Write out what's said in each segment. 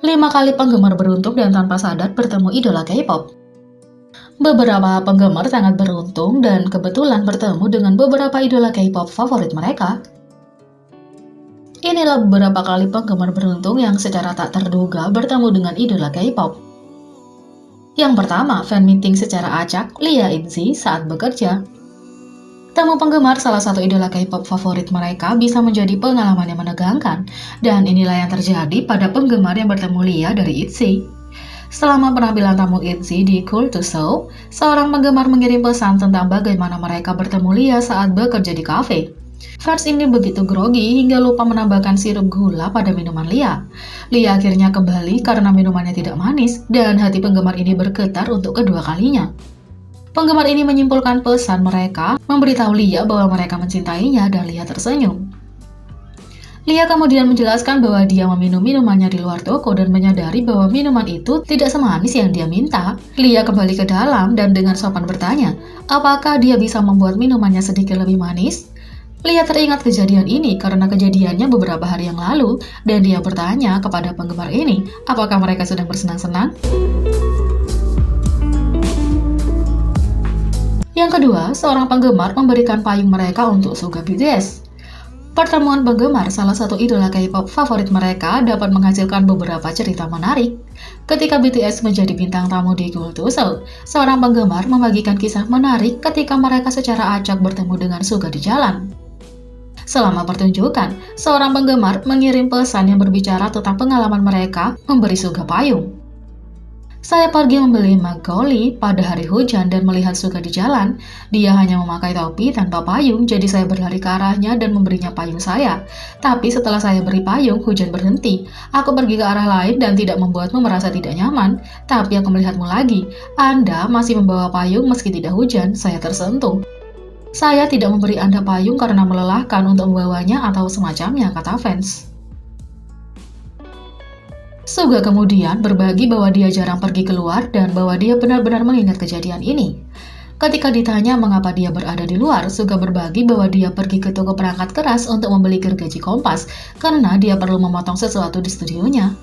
5 kali penggemar beruntung dan tanpa sadar bertemu idola K-pop. Beberapa penggemar sangat beruntung dan kebetulan bertemu dengan beberapa idola K-pop favorit mereka. Inilah beberapa kali penggemar beruntung yang secara tak terduga bertemu dengan idola K-pop. Yang pertama, fan meeting secara acak Lia Itzy saat bekerja. Temu penggemar salah satu idola K-pop favorit mereka bisa menjadi pengalaman yang menegangkan, dan inilah yang terjadi pada penggemar yang bertemu Lia dari Itzy. Selama penampilan tamu Itzy di Cool to Show, seorang penggemar mengirim pesan tentang bagaimana mereka bertemu Lia saat bekerja di kafe. Fans ini begitu grogi hingga lupa menambahkan sirup gula pada minuman Lia. Lia akhirnya kembali karena minumannya tidak manis, dan hati penggemar ini bergetar untuk kedua kalinya. Penggemar ini menyimpulkan pesan mereka, memberitahu Lia bahwa mereka mencintainya dan Lia tersenyum. Lia kemudian menjelaskan bahwa dia meminum minumannya di luar toko dan menyadari bahwa minuman itu tidak semanis yang dia minta. Lia kembali ke dalam dan dengan sopan bertanya, apakah dia bisa membuat minumannya sedikit lebih manis? Lia teringat kejadian ini karena kejadiannya beberapa hari yang lalu, dan dia bertanya kepada penggemar ini, apakah mereka sedang bersenang-senang? Yang kedua, seorang penggemar memberikan payung mereka untuk Suga BTS. Pertemuan penggemar salah satu idola K-pop favorit mereka dapat menghasilkan beberapa cerita menarik. Ketika BTS menjadi bintang tamu di Cool to Show, seorang penggemar membagikan kisah menarik ketika mereka secara acak bertemu dengan Suga di jalan. Selama pertunjukan, seorang penggemar mengirim pesan yang berbicara tentang pengalaman mereka memberi Suga payung. Saya pergi membeli Magoli pada hari hujan dan melihat Suga di jalan. Dia hanya memakai topi tanpa payung, jadi saya berlari ke arahnya dan memberinya payung saya. Tapi setelah saya beri payung, hujan berhenti. Aku pergi ke arah lain dan tidak membuatmu merasa tidak nyaman. Tapi aku melihatmu lagi. Anda masih membawa payung meski tidak hujan. Saya tersentuh. Saya tidak memberi Anda payung karena melelahkan untuk membawanya atau semacamnya, kata fans. Suga kemudian berbagi bahwa dia jarang pergi keluar dan bahwa dia benar-benar mengingat kejadian ini. Ketika ditanya mengapa dia berada di luar, Suga berbagi bahwa dia pergi ke toko perangkat keras untuk membeli gergaji kompas karena dia perlu memotong sesuatu di studionya.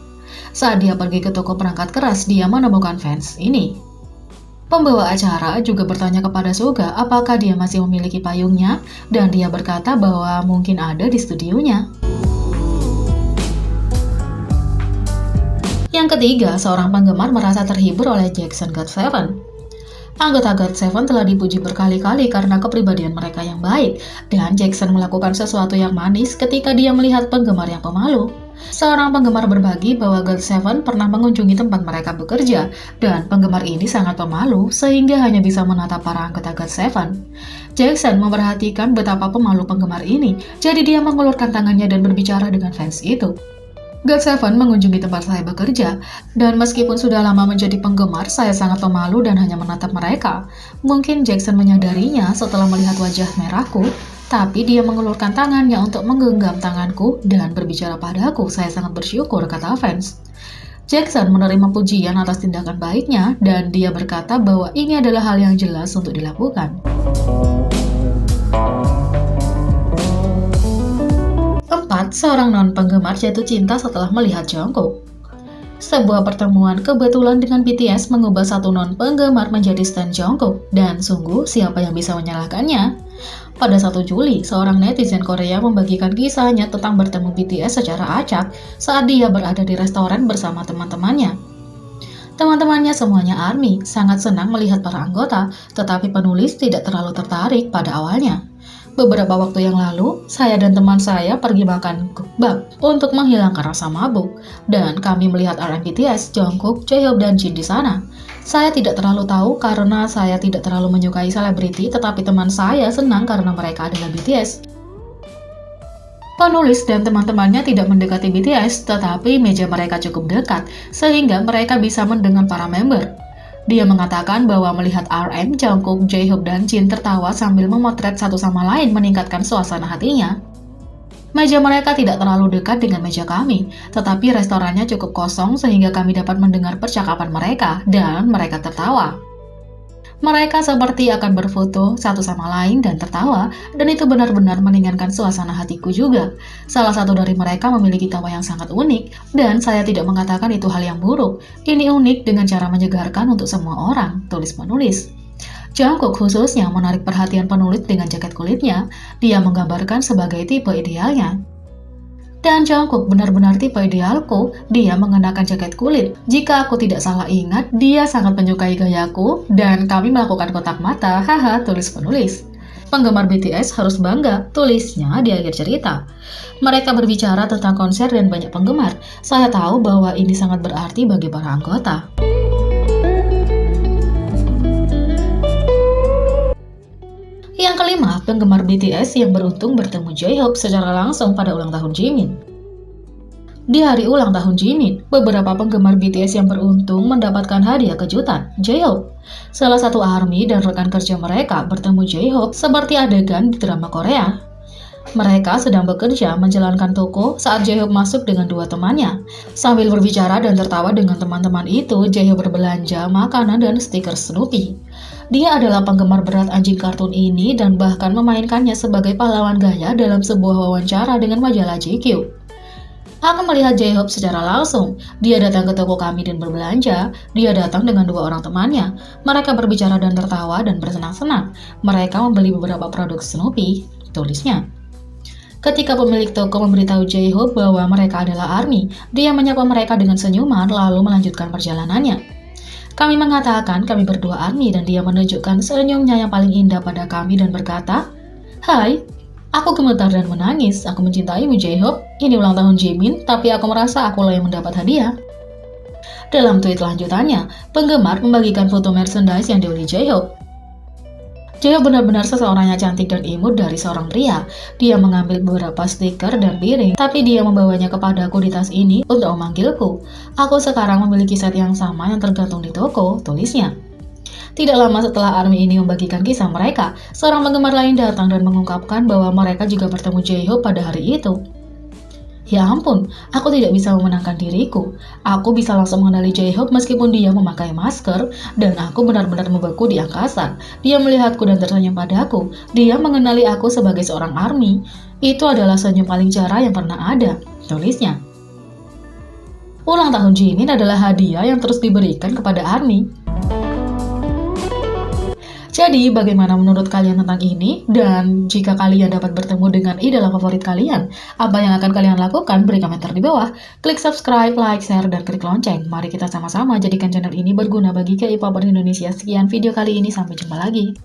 Saat dia pergi ke toko perangkat keras, dia menemukan fans ini. Pembawa acara juga bertanya kepada Suga apakah dia masih memiliki payungnya, dan dia berkata bahwa mungkin ada di studionya. Yang ketiga, seorang penggemar merasa terhibur oleh Jackson GOT7. Anggota GOT7 telah dipuji berkali-kali karena kepribadian mereka yang baik, dan Jackson melakukan sesuatu yang manis ketika dia melihat penggemar yang pemalu. Seorang penggemar berbagi bahwa GOT7 pernah mengunjungi tempat mereka bekerja, dan penggemar ini sangat pemalu sehingga hanya bisa menatap para anggota GOT7. Jackson memperhatikan betapa pemalu penggemar ini, jadi dia mengulurkan tangannya dan berbicara dengan fans itu. GOT7 mengunjungi tempat saya bekerja, dan meskipun sudah lama menjadi penggemar, saya sangat pemalu dan hanya menatap mereka. Mungkin Jackson menyadarinya setelah melihat wajah merahku, tapi dia mengulurkan tangannya untuk menggenggam tanganku dan berbicara padaku. Saya sangat bersyukur, kata fans. Jackson menerima pujian atas tindakan baiknya, dan dia berkata bahwa ini adalah hal yang jelas untuk dilakukan. Seorang non-penggemar jatuh cinta setelah melihat Jungkook. Sebuah pertemuan kebetulan dengan BTS mengubah satu non-penggemar menjadi stan Jungkook, dan sungguh siapa yang bisa menyalahkannya? Pada 1 Juli, seorang netizen Korea membagikan kisahnya tentang bertemu BTS secara acak saat dia berada di restoran bersama teman-temannya. Teman-temannya semuanya ARMY, sangat senang melihat para anggota, tetapi penulis tidak terlalu tertarik pada awalnya. Beberapa waktu yang lalu, saya dan teman saya pergi makan kebab untuk menghilangkan rasa mabuk, dan kami melihat RM BTS, Jungkook, J-Hope, dan Jin di sana. Saya tidak terlalu tahu karena saya tidak terlalu menyukai selebriti, tetapi teman saya senang karena mereka adalah BTS. Penulis dan teman-temannya tidak mendekati BTS, tetapi meja mereka cukup dekat, sehingga mereka bisa mendengar para member. Dia mengatakan bahwa melihat RM, Jungkook, J-Hope, dan Jin tertawa sambil memotret satu sama lain meningkatkan suasana hatinya. Meja mereka tidak terlalu dekat dengan meja kami, tetapi restorannya cukup kosong sehingga kami dapat mendengar percakapan mereka, dan mereka tertawa. Mereka seperti akan berfoto satu sama lain dan tertawa, dan itu benar-benar meringankan suasana hatiku juga. Salah satu dari mereka memiliki tawa yang sangat unik, dan saya tidak mengatakan itu hal yang buruk. Ini unik dengan cara menyegarkan untuk semua orang, tulis penulis. Jungkook khususnya menarik perhatian penulis dengan jaket kulitnya. Dia menggambarkan sebagai tipe idealnya. Dan Jungkook benar-benar tipe idealku, dia mengenakan jaket kulit. Jika aku tidak salah ingat, dia sangat menyukai gayaku, dan kami melakukan kotak mata, haha, tulis penulis. Penggemar BTS harus bangga, tulisnya di akhir cerita. Mereka berbicara tentang konser dan banyak penggemar. Saya tahu bahwa ini sangat berarti bagi para anggota. Yang kelima, penggemar BTS yang beruntung bertemu J-Hope secara langsung pada ulang tahun Jimin. Di hari ulang tahun Jimin, beberapa penggemar BTS yang beruntung mendapatkan hadiah kejutan, J-Hope. Salah satu ARMY dan rekan kerja mereka bertemu J-Hope seperti adegan di drama Korea. Mereka sedang bekerja menjalankan toko saat J-Hope masuk dengan dua temannya. Sambil berbicara dan tertawa dengan teman-teman itu, J-Hope berbelanja makanan dan stiker Snoopy. Dia adalah penggemar berat anjing kartun ini dan bahkan memainkannya sebagai pahlawan gaya dalam sebuah wawancara dengan majalah GQ. Aku melihat J-Hope secara langsung. Dia datang ke toko kami dan berbelanja. Dia datang dengan dua orang temannya. Mereka berbicara dan tertawa dan bersenang-senang. Mereka membeli beberapa produk Snoopy, tulisnya. Ketika pemilik toko memberitahu J-Hope bahwa mereka adalah ARMY, dia menyapa mereka dengan senyuman lalu melanjutkan perjalanannya. Kami mengatakan kami berdua ARMY dan dia menunjukkan senyumnya yang paling indah pada kami dan berkata, "Hai, aku gemetar dan menangis. Aku mencintaimu J-Hope. Ini ulang tahun Jimin, tapi aku merasa akulah yang mendapat hadiah." Dalam tweet lanjutannya, penggemar membagikan foto merchandise yang diundikan J-Hope. J-Hope benar-benar seseorang yang cantik dan imut dari seorang pria. Dia mengambil beberapa stiker dan piring, tapi dia membawanya kepadaku di tas ini untuk memanggilku. Aku sekarang memiliki set yang sama yang tergantung di toko, tulisnya. Tidak lama setelah ARMY ini membagikan kisah mereka, seorang penggemar lain datang dan mengungkapkan bahwa mereka juga bertemu J-Hope pada hari itu. Ya ampun, aku tidak bisa memenangkan diriku. Aku bisa langsung mengenali J-Hope meskipun dia memakai masker, dan aku benar-benar membeku di angkasa. Dia melihatku dan tersenyum padaku. Dia mengenali aku sebagai seorang ARMY. Itu adalah senyum paling cerah yang pernah ada, tulisnya. Ulang tahun Jimin adalah hadiah yang terus diberikan kepada ARMY. Jadi, bagaimana menurut kalian tentang ini? Dan jika kalian dapat bertemu dengan idola favorit kalian, apa yang akan kalian lakukan? Beri komentar di bawah. Klik subscribe, like, share, dan klik lonceng. Mari kita sama-sama jadikan channel ini berguna bagi K-popers Indonesia. Sekian video kali ini, sampai jumpa lagi.